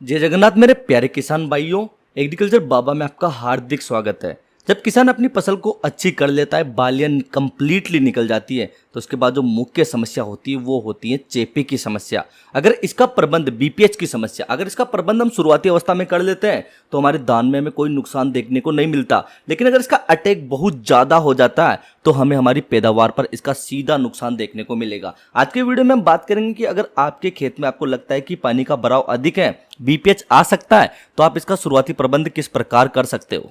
जय जगन्नाथ मेरे प्यारे किसान भाइयों, एग्रीकल्चर बाबा में आपका हार्दिक स्वागत है। जब किसान अपनी फसल को अच्छी कर लेता है, बालियां कंप्लीटली निकल जाती है, तो उसके बाद जो मुख्य समस्या होती है वो होती है चेपे की समस्या। अगर इसका प्रबंध बीपीएच की समस्या, अगर इसका प्रबंध हम शुरुआती अवस्था में कर लेते हैं तो हमारे दान में कोई नुकसान देखने को नहीं मिलता। लेकिन अगर इसका अटैक बहुत ज्यादा हो जाता है तो हमें हमारी पैदावार पर इसका सीधा नुकसान देखने को मिलेगा। आज के वीडियो में हम बात करेंगे कि अगर आपके खेत में आपको लगता है कि पानी का भराव अधिक है, बीपीएच आ सकता है, तो आप इसका शुरुआती प्रबंध किस प्रकार कर सकते हो।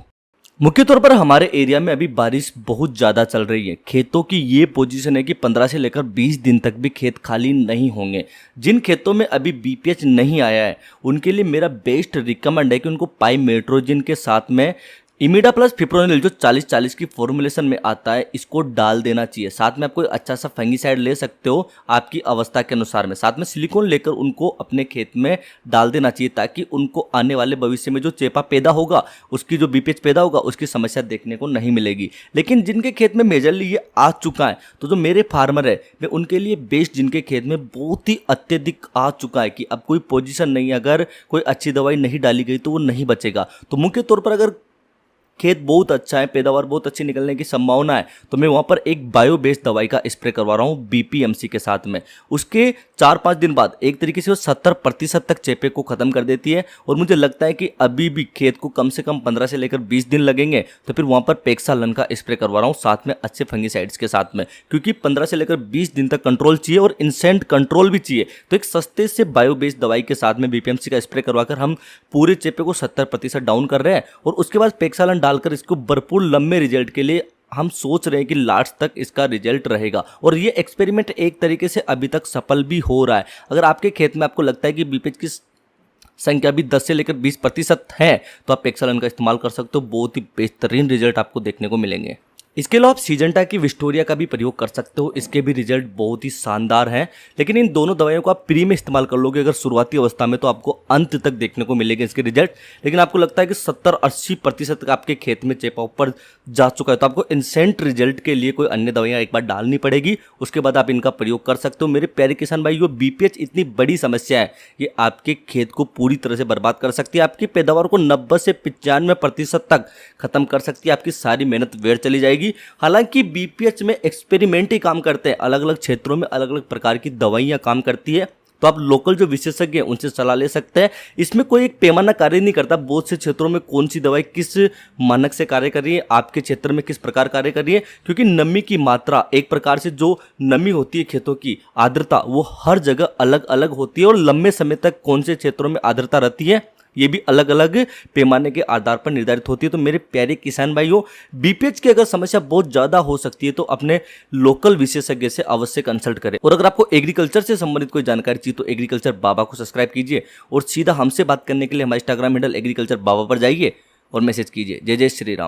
मुख्य तौर पर हमारे एरिया में अभी बारिश बहुत ज़्यादा चल रही है। खेतों की ये पोजीशन है कि 15 से लेकर 20 दिन तक भी खेत खाली नहीं होंगे। जिन खेतों में अभी बीपीएच नहीं आया है उनके लिए मेरा बेस्ट रिकमेंड है कि उनको पाइमेट्रोजिन के साथ में इमिडा प्लस फिप्रोनिल जो 40-40 की फॉर्मुलेशन में आता है, इसको डाल देना चाहिए। साथ में आप कोई अच्छा सा फंगीसाइड ले सकते हो आपकी अवस्था के अनुसार में। साथ में सिलिकॉन लेकर उनको अपने खेत में डाल देना चाहिए ताकि उनको आने वाले भविष्य में जो चेपा पैदा होगा, उसकी जो बीपीएच पैदा होगा, उसकी समस्या देखने को नहीं मिलेगी। लेकिन जिनके खेत में मेजरली ये आ चुका है, तो जो मेरे फार्मर है मैं उनके लिए बेस्ट, जिनके खेत में बहुत ही अत्यधिक आ चुका है कि अब कोई पोजीशन नहीं है, अगर कोई अच्छी दवाई नहीं डाली गई तो वो नहीं बचेगा। तो मुख्य तौर पर अगर खेत बहुत अच्छा है, पैदावार बहुत अच्छी निकलने की संभावना है, तो मैं वहाँ पर एक बायो बेस्ड दवाई का स्प्रे करवा रहा हूँ बीपीएमसी के साथ में। उसके 4-5 दिन बाद एक तरीके से वो 70% तक चेपे को खत्म कर देती है। और मुझे लगता है कि अभी भी खेत को कम से कम 15 से लेकर 20 दिन लगेंगे, तो फिर वहाँ पर पेक्सालन का स्प्रे करवा रहा हूँ साथ में अच्छे फंगीसाइड्स के साथ में, क्योंकि 15 से लेकर 20 दिन तक कंट्रोल चाहिए और इंस्टेंट कंट्रोल भी चाहिए। तो एक सस्ते से बायो बेस्ड दवाई के साथ में बीपीएमसी का स्प्रे करवाकर हम पूरे चेपे को 70% डाउन कर रहे हैं। और उसके बाद पेक्सालन डालकर इसको भरपूर लंबे रिजल्ट के लिए हम सोच रहे हैं कि लास्ट तक इसका रिजल्ट रहेगा। और ये एक्सपेरिमेंट एक तरीके से अभी तक सफल भी हो रहा है। अगर आपके खेत में आपको लगता है कि बीपीएच की संख्या भी 10 से लेकर 20% है, तो आप पेक्सालन का इस्तेमाल कर सकते हो। बहुत ही बेहतरीन रिजल्ट आपको देखने को मिलेंगे। इसके अलावा आप सीजेंटा की विस्टोरिया का भी प्रयोग कर सकते हो, इसके भी रिजल्ट बहुत ही शानदार हैं। लेकिन इन दोनों दवाइयों को आप प्री में इस्तेमाल कर लोगे अगर शुरुआती अवस्था में, तो आपको अंत तक देखने को मिलेंगे इसके रिजल्ट। लेकिन आपको लगता है कि 70-80% तक आपके खेत में चेपा ऊपर जा चुका है, तो आपको इंस्टेंट रिजल्ट के लिए कोई अन्य दवाइयाँ एक बार डालनी पड़ेगी, उसके बाद आप इनका प्रयोग कर सकते हो। मेरे प्यारे किसान भाई, बीपीएच इतनी बड़ी समस्या है कि आपके खेत को पूरी तरह से बर्बाद कर सकती है, आपकी पैदावार को 90 से 95% तक खत्म कर सकती है, आपकी सारी मेहनत व्यर्थ चली जाएगी। हालांकि बीपीएच में एक्सपेरिमेंट ही काम करते हैं, अलग अलग क्षेत्रों में अलग अलग प्रकार की दवाइयां काम करती है, तो आप लोकल जो विशेषज्ञ हैं उनसे सलाह ले सकते हैं। इसमें कोई एक पैमाना कार्य नहीं करता, बहुत से क्षेत्रों में कौन सी दवाई किस मानक से कार्य कर रही है, आपके क्षेत्र में किस प्रकार कार्य कर रही है, क्योंकि नमी की मात्रा, एक प्रकार से जो नमी होती है खेतों की आर्द्रता, वो हर जगह अलग अलग होती है। और लंबे समय तक कौन से क्षेत्रों में आर्द्रता रहती है, ये भी अलग अलग पैमाने के आधार पर निर्धारित होती है। तो मेरे प्यारे किसान भाइयों, बीपीएच की अगर समस्या बहुत ज़्यादा हो सकती है तो अपने लोकल विशेषज्ञ से अवश्य कंसल्ट करें। और अगर आपको एग्रीकल्चर से संबंधित कोई जानकारी चाहिए तो एग्रीकल्चर बाबा को सब्सक्राइब कीजिए और सीधा हमसे बात करने के लिए हमारे इंस्टाग्राम हैंडल एग्रीकल्चर बाबा पर जाइए और मैसेज कीजिए। जय जय श्री राम।